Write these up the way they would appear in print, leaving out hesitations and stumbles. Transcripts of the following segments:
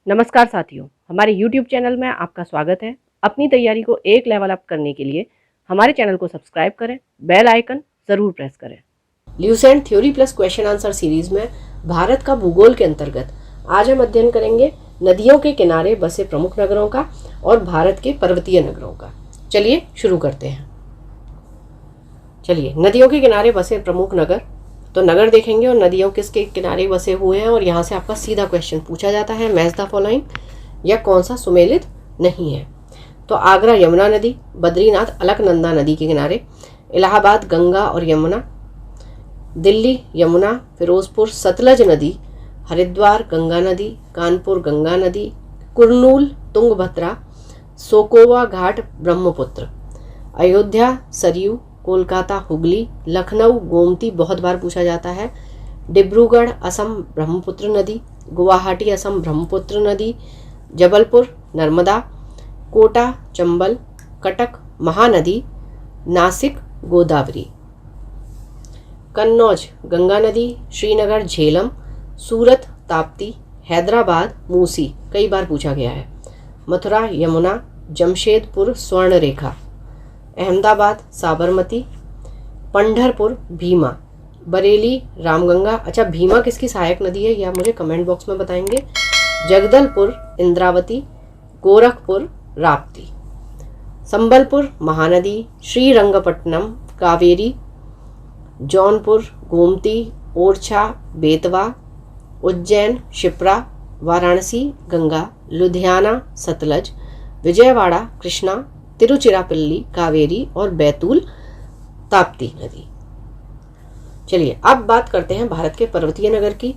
नमस्कार साथियों, हमारे YouTube चैनल में आपका स्वागत है। अपनी तैयारी को एक लेवल अप करने के लिए हमारे चैनल को सब्सक्राइब करें, बेल आइकन ज़रूर प्रेस करें। Lucent theory plus question answer series में भारत का भूगोल के अंतर्गत आज हम अध्ययन करेंगे नदियों के किनारे बसे प्रमुख नगरों का और भारत के पर्वतीय नगरों का। चलिए शुरू करते हैं। चलिए, नदियों के किनारे बसे प्रमुख नगर, तो नगर देखेंगे और नदियों किसके किनारे बसे हुए हैं, और यहाँ से आपका सीधा क्वेश्चन पूछा जाता है, मैच द फॉलोइंग, या कौन सा सुमेलित नहीं है। तो आगरा यमुना नदी, बद्रीनाथ अलकनंदा नदी के किनारे, इलाहाबाद गंगा और यमुना, दिल्ली यमुना, फिरोजपुर सतलज नदी, हरिद्वार गंगा नदी, कानपुर गंगा नदी, कुरनूल तुंगभद्रा, सोकोवा घाट ब्रह्मपुत्र, अयोध्या सरयू, कोलकाता हुगली, लखनऊ गोमती बहुत बार पूछा जाता है, डिब्रूगढ़ असम ब्रह्मपुत्र नदी, गुवाहाटी असम ब्रह्मपुत्र नदी, जबलपुर नर्मदा, कोटा चंबल, कटक महानदी, नासिक गोदावरी, कन्नौज गंगा नदी, श्रीनगर झेलम, सूरत ताप्ती, हैदराबाद मूसी कई बार पूछा गया है, मथुरा यमुना, जमशेदपुर स्वर्ण रेखा, अहमदाबाद साबरमती, पंढरपुर भीमा, बरेली रामगंगा। अच्छा, भीमा किसकी सहायक नदी है, यह मुझे कमेंट बॉक्स में बताएंगे। जगदलपुर इंद्रावती, गोरखपुर राप्ती, संबलपुर महानदी, श्रीरंगपट्टनम कावेरी, जौनपुर गोमती, ओरछा बेतवा, उज्जैन शिप्रा, वाराणसी गंगा, लुधियाना सतलज, विजयवाड़ा कृष्णा, तिरुचिरापल्ली कावेरी और बैतूल ताप्ती नदी। चलिए अब बात करते हैं भारत के पर्वतीय नगर की।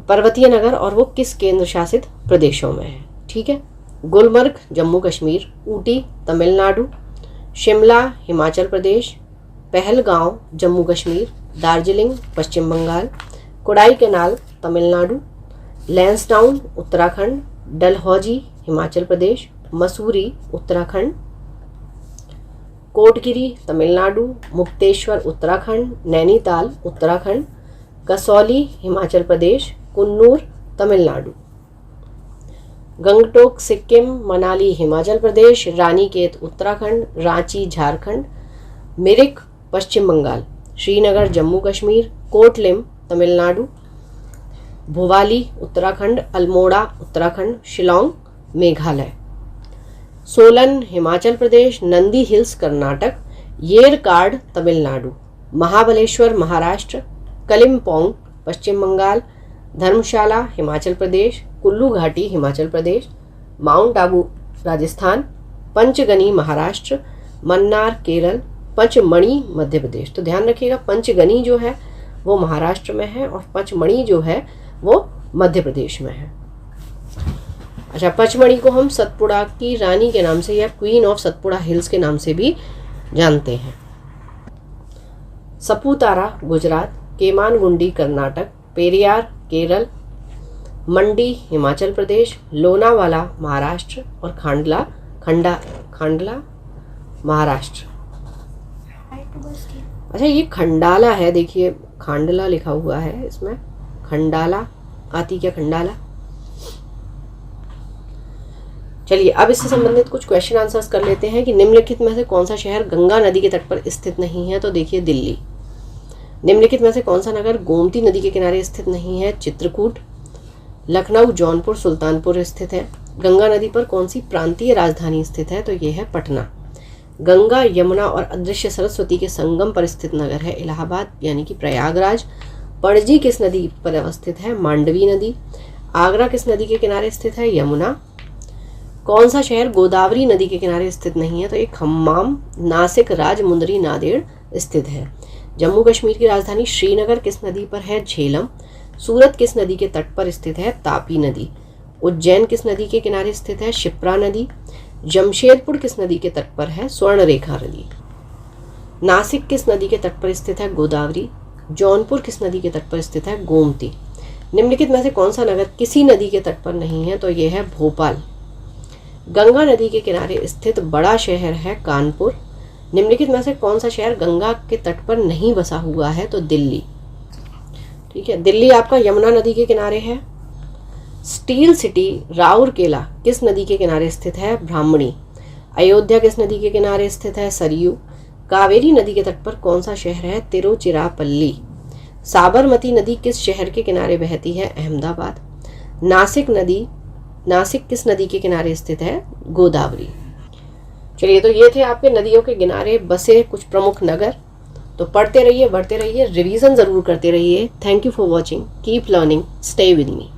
पर्वतीय नगर और वो किस केंद्र शासित प्रदेशों में है। ठीक है, गुलमर्ग जम्मू कश्मीर, ऊटी तमिलनाडु, शिमला हिमाचल प्रदेश, पहलगांव जम्मू कश्मीर, दार्जिलिंग पश्चिम बंगाल, कोडाईकनाल तमिलनाडु, लैंसडाउन उत्तराखंड, डलहौजी हिमाचल प्रदेश, मसूरी उत्तराखंड, कोटगिरी तमिलनाडु, मुक्तेश्वर उत्तराखंड, नैनीताल उत्तराखंड, कसौली हिमाचल प्रदेश, कुन्नूर तमिलनाडु, गंगटोक सिक्किम, मनाली हिमाचल प्रदेश, रानीखेत उत्तराखंड, रांची झारखंड, मिरिक पश्चिम बंगाल, श्रीनगर जम्मू कश्मीर, कोटलिम तमिलनाडु, भोवाली उत्तराखंड, अल्मोड़ा उत्तराखंड, शिलोंग मेघालय, सोलन हिमाचल प्रदेश, नंदी हिल्स कर्नाटक, येरकाड तमिलनाडु, महाबलेश्वर महाराष्ट्र, कलिम्पोंग पश्चिम बंगाल, धर्मशाला हिमाचल प्रदेश, कुल्लू घाटी हिमाचल प्रदेश, माउंट आबू राजस्थान, पंचगनी महाराष्ट्र, मन्नार केरल, पंचमढ़ी मध्य प्रदेश। तो ध्यान रखिएगा, पंचगनी जो है वो महाराष्ट्र में है और पंचमढ़ी जो है वो मध्य प्रदेश में है। अच्छा, पचमढ़ी को हम सतपुड़ा की रानी के नाम से या क्वीन ऑफ सतपुड़ा हिल्स के नाम से भी जानते हैं। सपूतारा गुजरात, केमानगुंडी कर्नाटक, पेरियार केरल, मंडी हिमाचल प्रदेश, लोनावाला महाराष्ट्र और खांडला महाराष्ट्र। अच्छा, ये खंडाला है, देखिए खांडला लिखा हुआ है इसमें, खंडाला आती क्या खंडाला। चलिए अब इससे संबंधित कुछ क्वेश्चन आंसर्स कर लेते हैं कि निम्नलिखित में से कौन सा शहर गंगा नदी के तट पर स्थित नहीं है। तो देखिए दिल्ली। निम्नलिखित में से कौन सा नगर गोमती नदी के किनारे स्थित नहीं है। चित्रकूट। लखनऊ जौनपुर सुल्तानपुर स्थित है। गंगा नदी पर कौन सी प्रांतीय राजधानी स्थित है। तो ये है पटना। गंगा यमुना और अदृश्य सरस्वती के संगम पर स्थित नगर है इलाहाबाद यानी कि प्रयागराज। पणजी किस नदी पर अवस्थित है। मांडवी नदी। आगरा किस नदी के किनारे स्थित है। यमुना। कौन सा शहर गोदावरी नदी के किनारे स्थित नहीं है। तो ये खम्माम। नासिक राजमुंदरी नांदेड़ स्थित है। जम्मू कश्मीर की राजधानी श्रीनगर किस नदी पर है। झेलम। सूरत किस नदी के तट पर स्थित है। तापी नदी। उज्जैन किस नदी के किनारे स्थित है। शिप्रा नदी। जमशेदपुर किस नदी के तट पर है। स्वर्ण रेखा नदी। नासिक किस नदी के तट पर स्थित है। गोदावरी। जौनपुर किस नदी के तट पर स्थित है। गोमती। निम्नलिखित में से कौन सा नगर किसी नदी के तट पर नहीं है। तो यह है भोपाल। गंगा नदी के किनारे स्थित बड़ा शहर है कानपुर। निम्नलिखित में से कौन सा शहर गंगा के तट पर नहीं बसा हुआ है। तो दिल्ली। ठीक है, दिल्ली आपका यमुना नदी के किनारे है। स्टील सिटी राउरकेला किस नदी के किनारे स्थित है? ब्राह्मणी। अयोध्या किस नदी के किनारे स्थित है? सरयू। कावेरी नदी के तट पर कौन सा शहर है? तिरुचिरापल्ली। साबरमती नदी किस शहर के किनारे बहती है? अहमदाबाद। नासिक किस नदी के किनारे स्थित है? गोदावरी। चलिए, तो ये थे आपके नदियों के किनारे बसे कुछ प्रमुख नगर। तो पढ़ते रहिए, बढ़ते रहिए, रिवीजन जरूर करते रहिए। Thank you for watching, keep learning, stay with me.